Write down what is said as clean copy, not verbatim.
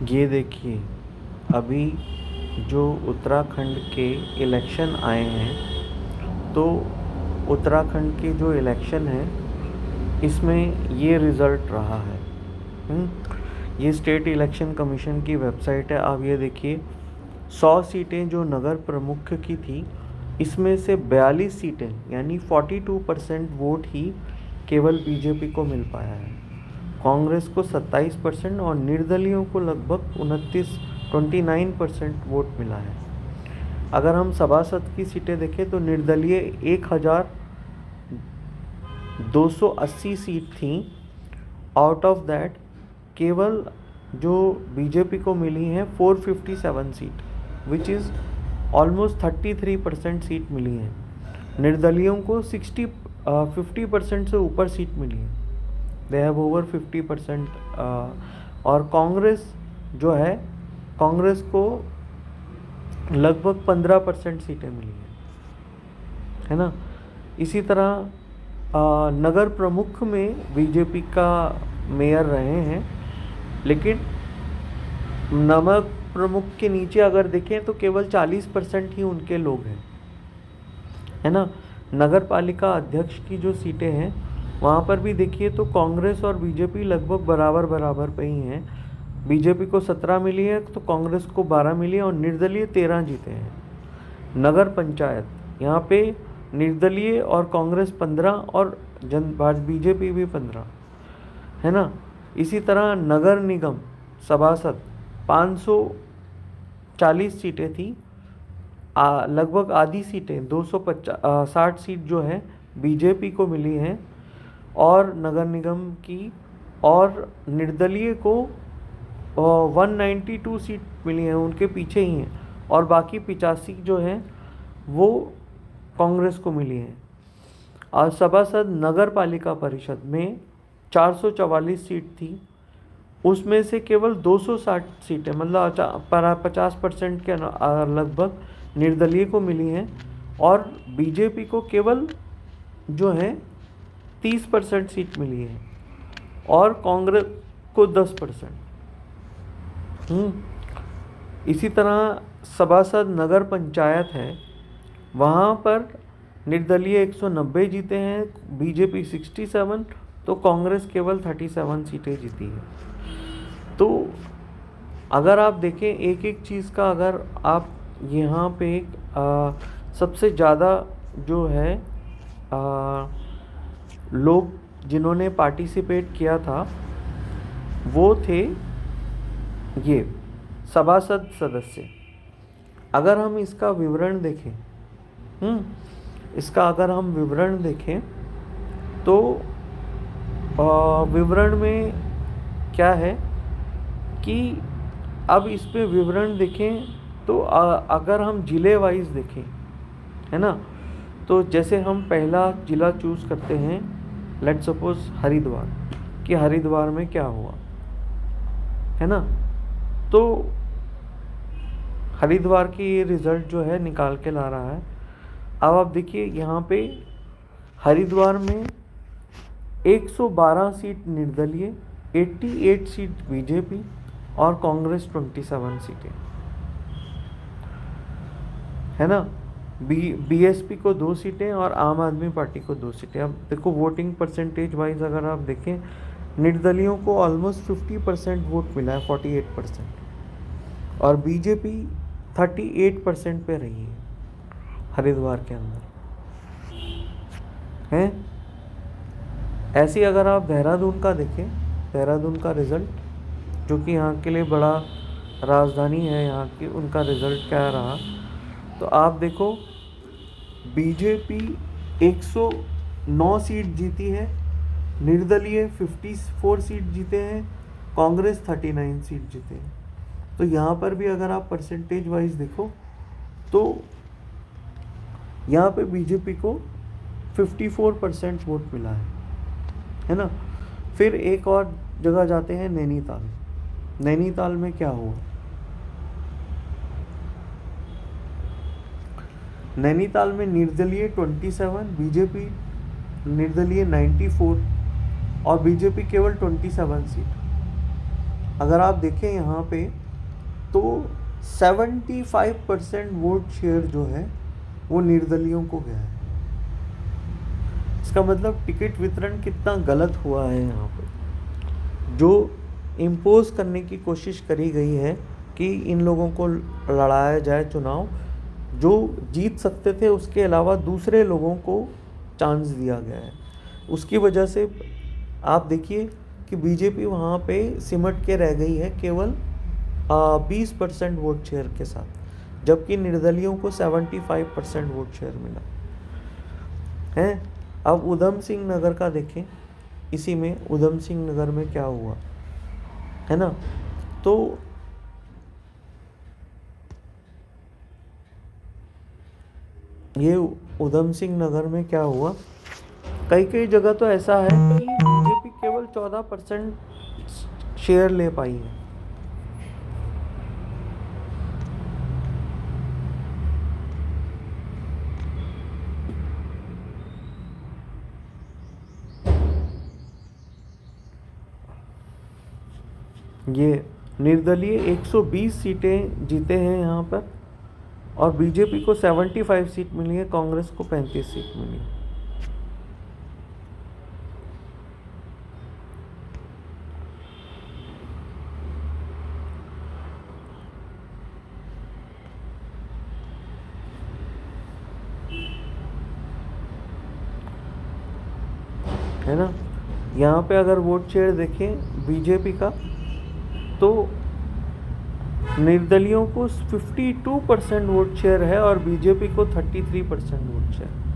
ये देखिए, अभी जो उत्तराखंड के इलेक्शन आए हैं, तो उत्तराखंड के जो इलेक्शन है इसमें ये रिज़ल्ट रहा है। ये स्टेट इलेक्शन कमीशन की वेबसाइट है। आप ये देखिए, 100 सीटें जो नगर प्रमुख की थी, इसमें से 42 सीटें यानी 42% वोट ही केवल बीजेपी को मिल पाया है। कांग्रेस को 27% और निर्दलियों को लगभग 29% वोट मिला है। अगर हम सभासद की सीटें देखें तो निर्दलीय 1280 सीट थी। आउट ऑफ दैट केवल जो बीजेपी को मिली है 457 seat, which is almost 33% seat मिली है। निर्दलियों को 50% से ऊपर सीट मिली है, दे हैव ओवर 50%। और कांग्रेस जो है, कांग्रेस को लगभग 15% सीटें मिली है ना। इसी तरह नगर प्रमुख में बीजेपी का मेयर रहे हैं, लेकिन नगर प्रमुख के नीचे अगर देखें तो केवल 40% ही उनके लोग हैं, है ना। नगर पालिका अध्यक्ष की जो सीटें हैं वहाँ पर भी देखिए तो कांग्रेस और बीजेपी लगभग बराबर बराबर पे ही हैं। बीजेपी को 17 मिली है तो कांग्रेस को 12 मिली है और निर्दलीय 13 जीते हैं। नगर पंचायत यहाँ पे निर्दलीय और कांग्रेस 15 और बीजेपी भी 15, है ना। इसी तरह नगर निगम सभासद 540 सीटें थी, लगभग आधी सीटें 260 सीट जो है बीजेपी को मिली हैं और नगर निगम की, और निर्दलीय को 192 सीट मिली हैं, उनके पीछे ही हैं, और बाकी 85 जो हैं वो कांग्रेस को मिली हैं। और सभासद नगर पालिका परिषद में 444 सीट थी, उसमें से केवल 260 सीटें मतलब 50% के लगभग निर्दलीय को मिली हैं और बीजेपी को केवल जो है 30% सीट मिली है और कांग्रेस को 10%। इसी तरह सभासद नगर पंचायत है, वहाँ पर निर्दलीय 190 जीते हैं, बीजेपी 67, तो कांग्रेस केवल 37 सीटें जीती है। तो अगर आप देखें एक एक चीज़ का, अगर आप यहाँ पे सबसे ज़्यादा जो है लोग जिन्होंने पार्टिसिपेट किया था वो थे ये सभासद सदस्य। अगर हम इसका विवरण देखें, इसका अगर हम विवरण देखें तो विवरण में क्या है कि अब इस पे विवरण देखें तो अगर हम ज़िले वाइज देखें, है ना, तो जैसे हम पहला ज़िला चूज़ करते हैं, लेट्स सपोज हरिद्वार, कि हरिद्वार में क्या हुआ, है ना। तो हरिद्वार की ये रिज़ल्ट जो है निकाल के ला रहा है। अब आप देखिए यहाँ पे हरिद्वार में 112 सीट निर्दलीय, 88 सीट बीजेपी और कांग्रेस 27 सीटें, है ना। बीएसपी को 2 सीटें और आम आदमी पार्टी को 2 सीटें। अब देखो वोटिंग परसेंटेज वाइज अगर आप देखें, निर्दलियों को ऑलमोस्ट 50% वोट मिला है, 48%, और बीजेपी 38% पे रही है हरिद्वार के अंदर, हैं। ऐसे अगर आप देहरादून का देखें, देहरादून का रिज़ल्ट जो कि यहाँ के लिए बड़ा राजधानी है यहाँ की, उनका रिज़ल्ट क्या रहा, तो आप देखो बीजेपी 109 सीट जीती है, निर्दलीय 54 सीट जीते हैं, कांग्रेस 39 सीट जीते हैं। तो यहाँ पर भी अगर आप परसेंटेज वाइज देखो तो यहाँ पे बीजेपी को 54% वोट मिला है ना। फिर एक और जगह जाते हैं, नैनीताल। नैनीताल में क्या हुआ, नैनीताल में निर्दलीय 27, बीजेपी निर्दलीय 94 और बीजेपी केवल 27 सीट। अगर आप देखें यहाँ पे तो 75% वोट शेयर जो है वो निर्दलियों को गया है। इसका मतलब टिकट वितरण कितना गलत हुआ है यहाँ पे। जो इम्पोज करने की कोशिश करी गई है कि इन लोगों को लड़ाया जाए चुनाव, जो जीत सकते थे उसके अलावा दूसरे लोगों को चांस दिया गया है। उसकी वजह से आप देखिए कि बीजेपी वहाँ पे सिमट के रह गई है केवल 20% वोट शेयर के साथ, जबकि निर्दलियों को 75% वोट शेयर मिला है। अब उधम सिंह नगर का देखें, इसी में उधम सिंह नगर में क्या हुआ है ना, तो ये उधम सिंह नगर में क्या हुआ, कई कई जगह तो ऐसा है कि बीजेपी केवल 14% शेयर ले पाई है। ये निर्दलीय 120 सीटें जीते हैं यहाँ पर, और बीजेपी को 75 सीट मिली है, कांग्रेस को 35 सीट मिली है ना। यहाँ पे अगर वोट शेयर देखें बीजेपी का, तो निर्दलियों को 52% वोट शेयर है और बीजेपी को 33% वोट शेयर।